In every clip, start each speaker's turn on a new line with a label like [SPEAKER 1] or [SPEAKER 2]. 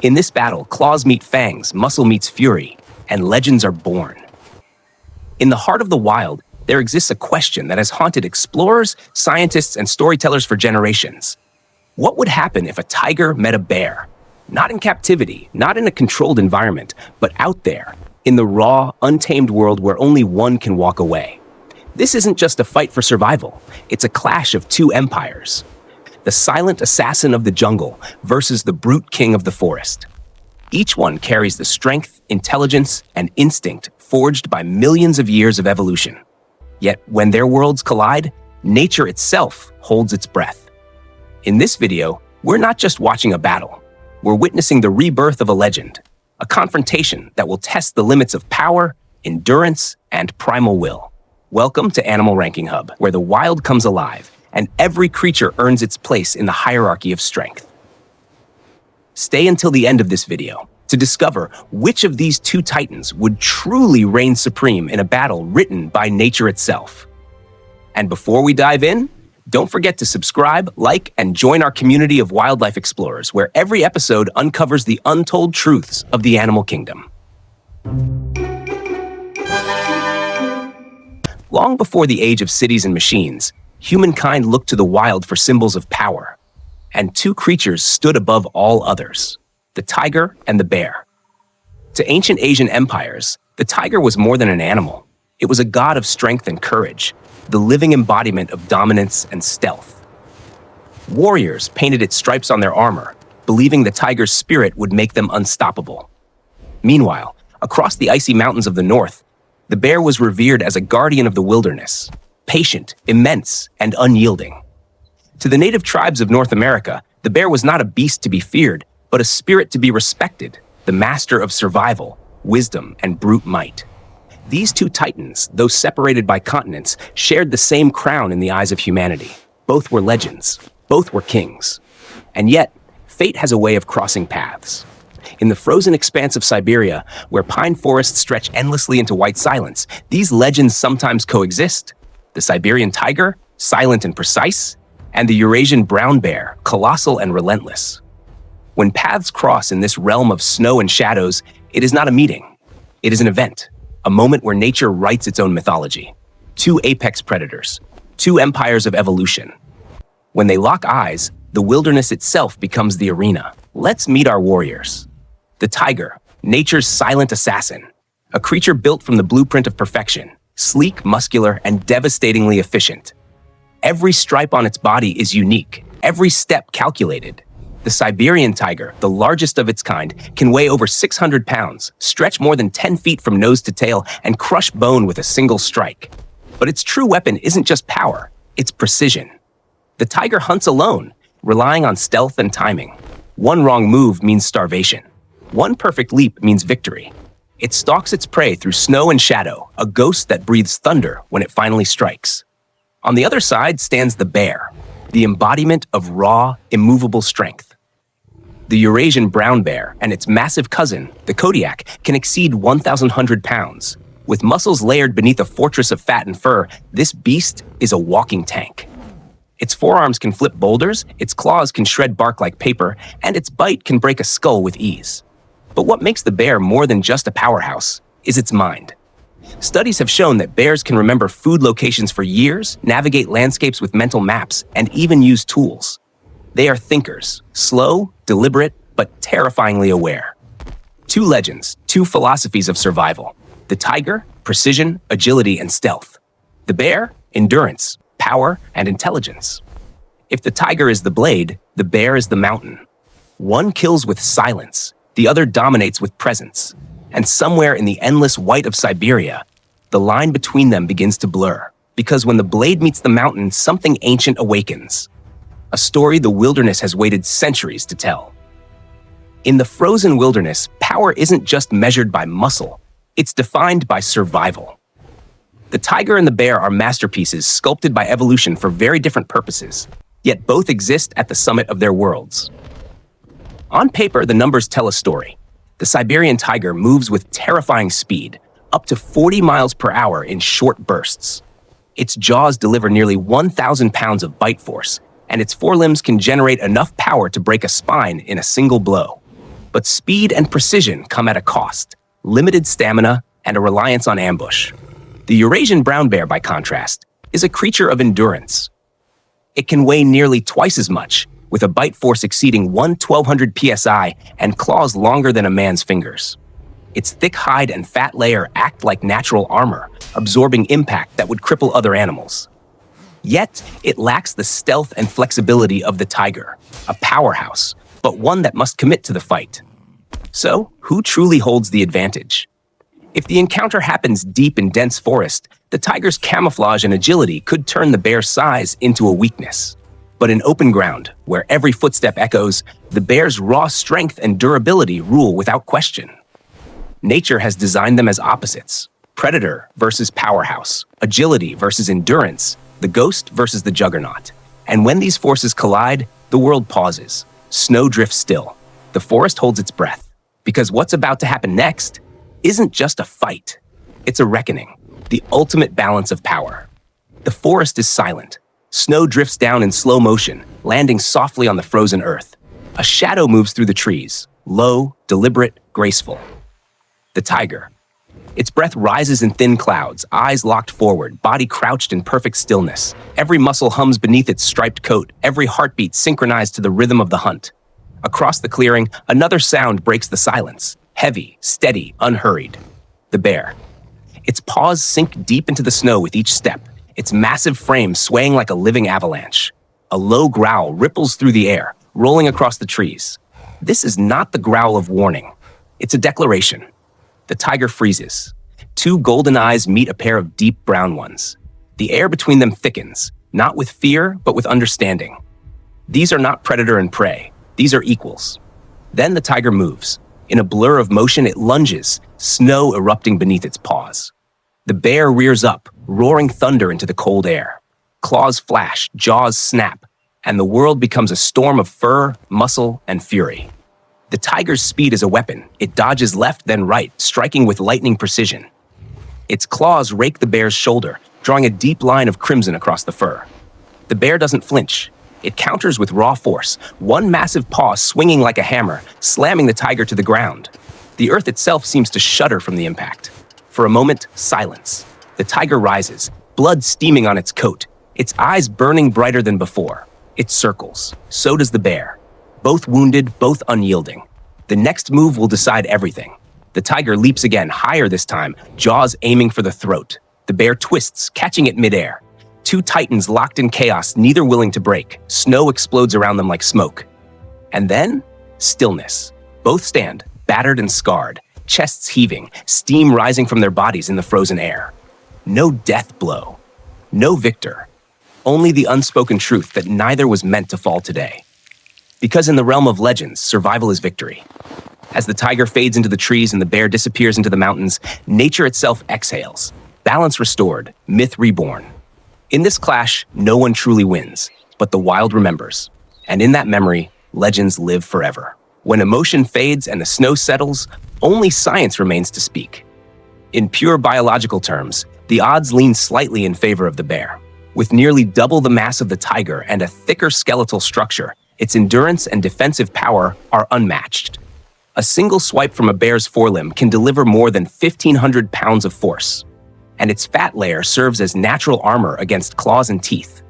[SPEAKER 1] In this battle, claws meet fangs, muscle meets fury, and legends are born. In the heart of the wild, there exists a question that has haunted explorers, scientists, and storytellers for generations. What would happen if a tiger met a bear? Not in captivity, not in a controlled environment, but out there, in the raw, untamed world where only one can walk away. This isn't just a fight for survival, it's a clash of two empires. The silent assassin of the jungle versus the brute king of the forest. Each one carries the strength, intelligence, and instinct forged by millions of years of evolution. Yet when their worlds collide, nature itself holds its breath. In this video, we're not just watching a battle, we're witnessing the rebirth of a legend, a confrontation that will test the limits of power, endurance, and primal will. Welcome to Animal Ranking Hub, where the wild comes alive and every creature earns its place in the hierarchy of strength. Stay until the end of this video to discover which of these two titans would truly reign supreme in a battle written by nature itself. And before we dive in, don't forget to subscribe, like, and join our community of wildlife explorers, where every episode uncovers the untold truths of the animal kingdom. Long before the age of cities and machines, humankind looked to the wild for symbols of power, and two creatures stood above all others, the tiger and the bear. To ancient Asian empires, the tiger was more than an animal. It was a god of strength and courage, the living embodiment of dominance and stealth. Warriors painted its stripes on their armor, believing the tiger's spirit would make them unstoppable. Meanwhile, across the icy mountains of the north, the bear was revered as a guardian of the wilderness, patient, immense, and unyielding. To the native tribes of North America, the bear was not a beast to be feared, but a spirit to be respected, the master of survival, wisdom, and brute might. These two titans, though separated by continents, shared the same crown in the eyes of humanity. Both were legends. Both were kings. And yet, fate has a way of crossing paths. In the frozen expanse of Siberia, where pine forests stretch endlessly into white silence, these legends sometimes coexist. The Siberian tiger, silent and precise, and the Eurasian brown bear, colossal and relentless. When paths cross in this realm of snow and shadows, it is not a meeting. It is an event, a moment where nature writes its own mythology. Two apex predators, two empires of evolution. When they lock eyes, the wilderness itself becomes the arena. Let's meet our warriors. The tiger, nature's silent assassin, a creature built from the blueprint of perfection, sleek, muscular, and devastatingly efficient. Every stripe on its body is unique, every step calculated. The Siberian tiger, the largest of its kind, can weigh over 600 pounds, stretch more than 10 feet from nose to tail, and crush bone with a single strike. But its true weapon isn't just power, it's precision. The tiger hunts alone, relying on stealth and timing. One wrong move means starvation. One perfect leap means victory. It stalks its prey through snow and shadow, a ghost that breathes thunder when it finally strikes. On the other side stands the bear, the embodiment of raw, immovable strength. The Eurasian brown bear and its massive cousin, the Kodiak, can exceed 1,100 pounds. With muscles layered beneath a fortress of fat and fur, this beast is a walking tank. Its forearms can flip boulders, its claws can shred bark like paper, and its bite can break a skull with ease. But what makes the bear more than just a powerhouse is its mind. Studies have shown that bears can remember food locations for years, navigate landscapes with mental maps, and even use tools. They are thinkers, slow, deliberate, but terrifyingly aware. Two legends, two philosophies of survival. The tiger, precision, agility, and stealth. The bear, endurance, power, and intelligence. If the tiger is the blade, the bear is the mountain. One kills with silence, the other dominates with presence. And somewhere in the endless white of Siberia, the line between them begins to blur. Because when the blade meets the mountain, something ancient awakens. A story the wilderness has waited centuries to tell. In the frozen wilderness, power isn't just measured by muscle, it's defined by survival. The tiger and the bear are masterpieces sculpted by evolution for very different purposes, yet both exist at the summit of their worlds. On paper, the numbers tell a story. The Siberian tiger moves with terrifying speed, up to 40 miles per hour in short bursts. Its jaws deliver nearly 1,000 pounds of bite force, and its forelimbs can generate enough power to break a spine in a single blow. But speed and precision come at a cost: limited stamina and a reliance on ambush. The Eurasian brown bear, by contrast, is a creature of endurance. It can weigh nearly twice as much, with a bite force exceeding 1,200 psi and claws longer than a man's fingers. Its thick hide and fat layer act like natural armor, absorbing impact that would cripple other animals. Yet, it lacks the stealth and flexibility of the tiger, a powerhouse, but one that must commit to the fight. So, who truly holds the advantage? If the encounter happens deep in dense forest, the tiger's camouflage and agility could turn the bear's size into a weakness. But in open ground, where every footstep echoes, the bear's raw strength and durability rule without question. Nature has designed them as opposites: predator versus powerhouse, agility versus endurance, the ghost versus the juggernaut. And when these forces collide, the world pauses. Snow drifts still. The forest holds its breath. Because what's about to happen next isn't just a fight. It's a reckoning, the ultimate balance of power. The forest is silent. Snow drifts down in slow motion, landing softly on the frozen earth. A shadow moves through the trees, low, deliberate, graceful. The tiger. Its breath rises in thin clouds, eyes locked forward, body crouched in perfect stillness. Every muscle hums beneath its striped coat, every heartbeat synchronized to the rhythm of the hunt. Across the clearing, another sound breaks the silence, heavy, steady, unhurried. The bear. Its paws sink deep into the snow with each step, its massive frame swaying like a living avalanche. A low growl ripples through the air, rolling across the trees. This is not the growl of warning. It's a declaration. The tiger freezes. Two golden eyes meet a pair of deep brown ones. The air between them thickens, not with fear, but with understanding. These are not predator and prey. These are equals. Then the tiger moves. In a blur of motion, it lunges, snow erupting beneath its paws. The bear rears up, roaring thunder into the cold air. Claws flash, jaws snap, and the world becomes a storm of fur, muscle, and fury. The tiger's speed is a weapon. It dodges left, then right, striking with lightning precision. Its claws rake the bear's shoulder, drawing a deep line of crimson across the fur. The bear doesn't flinch. It counters with raw force, one massive paw swinging like a hammer, slamming the tiger to the ground. The earth itself seems to shudder from the impact. For a moment, silence. The tiger rises, blood steaming on its coat, its eyes burning brighter than before. It circles. So does the bear. Both wounded, both unyielding. The next move will decide everything. The tiger leaps again, higher this time, jaws aiming for the throat. The bear twists, catching it midair. Two titans locked in chaos, neither willing to break. Snow explodes around them like smoke. And then, stillness. Both stand, battered and scarred, chests heaving, steam rising from their bodies in the frozen air. No death blow. No victor. Only the unspoken truth that neither was meant to fall today. Because in the realm of legends, survival is victory. As the tiger fades into the trees and the bear disappears into the mountains, nature itself exhales. Balance restored, myth reborn. In this clash, no one truly wins, but the wild remembers. And in that memory, legends live forever. When emotion fades and the snow settles, only science remains to speak. In pure biological terms, the odds lean slightly in favor of the bear. With nearly double the mass of the tiger and a thicker skeletal structure, its endurance and defensive power are unmatched. A single swipe from a bear's forelimb can deliver more than 1,500 pounds of force, and its fat layer serves as natural armor against claws and teeth.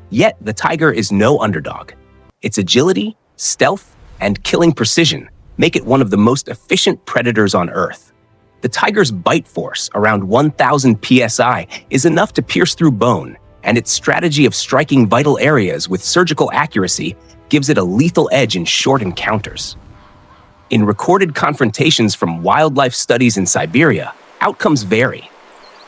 [SPEAKER 1] Yet, the tiger is no underdog. Its agility, stealth, and killing precision make it one of the most efficient predators on Earth. The tiger's bite force, around 1,000 psi, is enough to pierce through bone, and its strategy of striking vital areas with surgical accuracy gives it a lethal edge in short encounters. In recorded confrontations from wildlife studies in Siberia, outcomes vary.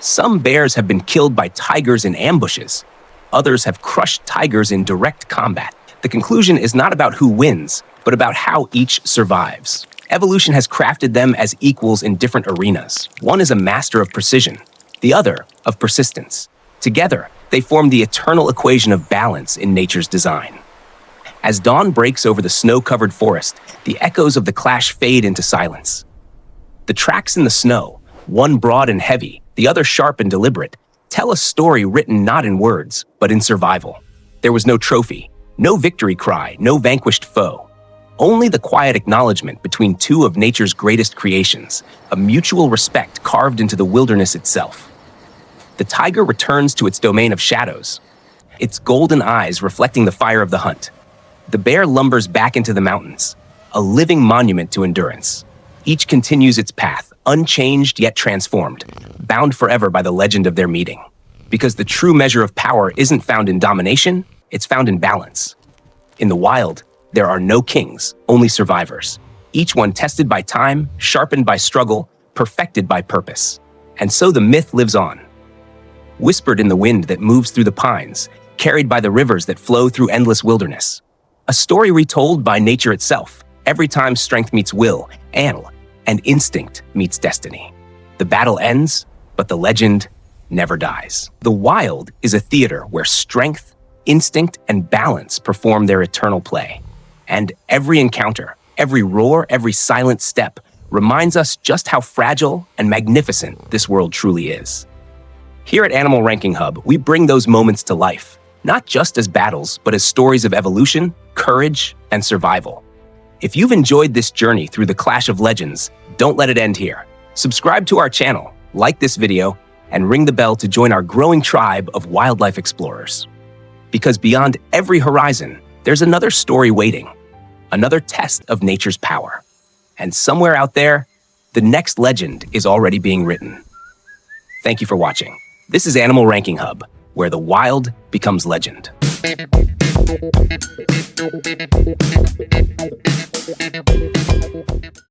[SPEAKER 1] Some bears have been killed by tigers in ambushes. Others have crushed tigers in direct combat. The conclusion is not about who wins, but about how each survives. Evolution has crafted them as equals in different arenas. One is a master of precision, the other of persistence. Together, they form the eternal equation of balance in nature's design. As dawn breaks over the snow-covered forest, the echoes of the clash fade into silence. The tracks in the snow, one broad and heavy, the other sharp and deliberate, tell a story written not in words, but in survival. There was no trophy, no victory cry, no vanquished foe. only the quiet acknowledgement between two of nature's greatest creations, a mutual respect carved into the wilderness itself. The tiger returns to its domain of shadows, its golden eyes reflecting the fire of the hunt. The bear lumbers back into the mountains, a living monument to endurance. Each continues its path, unchanged yet transformed, bound forever by the legend of their meeting. Because the true measure of power isn't found in domination, it's found in balance. In the wild, there are no kings, only survivors. Each one tested by time, sharpened by struggle, perfected by purpose. And so the myth lives on. Whispered in the wind that moves through the pines, carried by the rivers that flow through endless wilderness. A story retold by nature itself, every time strength meets will, and instinct meets destiny. The battle ends, but the legend never dies. The wild is a theater where strength, instinct, and balance perform their eternal play. And every encounter, every roar, every silent step reminds us just how fragile and magnificent this world truly is. Here at Animal Ranking Hub, we bring those moments to life, not just as battles, but as stories of evolution, courage, and survival. If you've enjoyed this journey through the clash of legends, don't let it end here. Subscribe to our channel, like this video, and ring the bell to join our growing tribe of wildlife explorers. Because beyond every horizon, there's another story waiting, another test of nature's power. And somewhere out there, the next legend is already being written. Thank you for watching. This is Animal Ranking Hub, where the wild becomes legend.